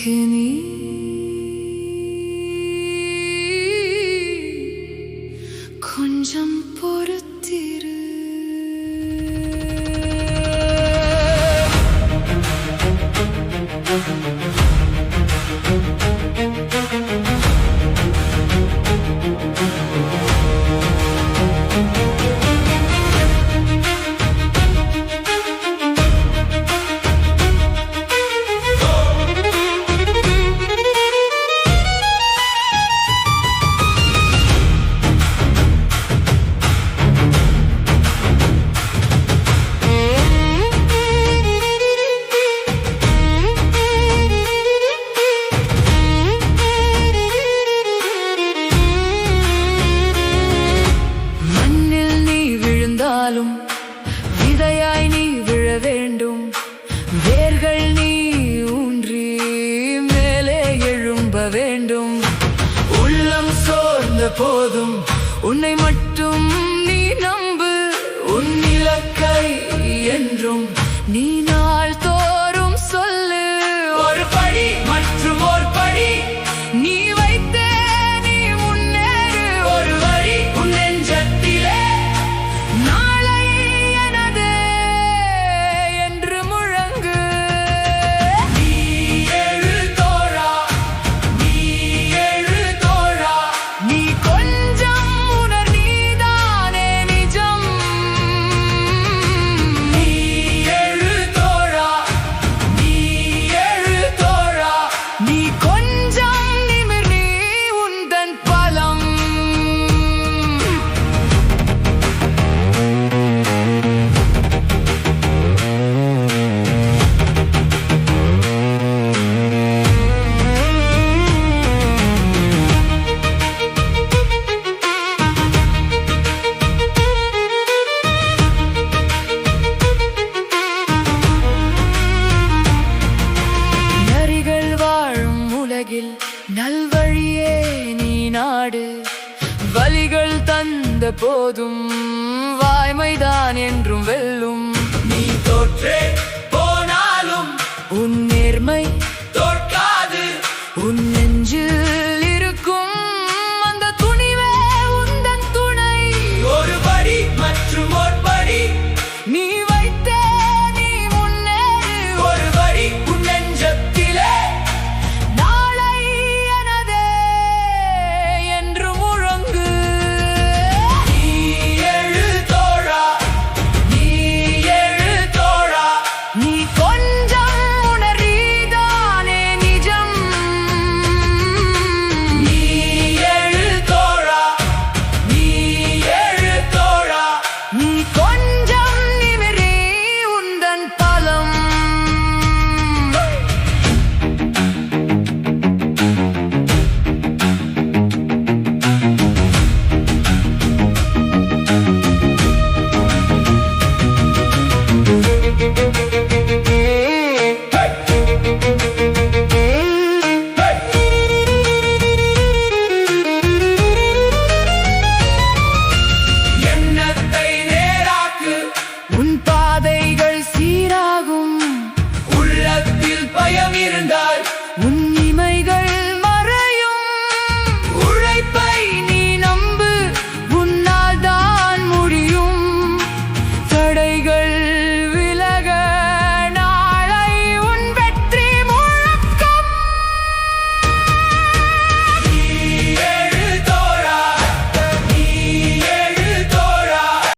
எனக்கு நீ கொஞ்சம் பொறுத்திரு. விதையாய் நீ விழ வேண்டும், வேர்கள் நீ ஊன்றி மேலே எழும்ப வேண்டும். உள்ளம் சோர்ந்த போதும் உன்னை மட்டும் நீ நம்பு. உன் இலக்கை என்றும் நீ நாள் தோறும் சொல்லு. ஒரு படி மற்றும் ஒரு படி நீ வைத்தே நீ முன்னேறு. ஒரு வரி உன் நெஞ்சத்திலே நல்வழியே நீ நாடு. வலிகள் தந்த போதும் வாய்மைதான் என்றும் வெல்லும். நீ தோற்றே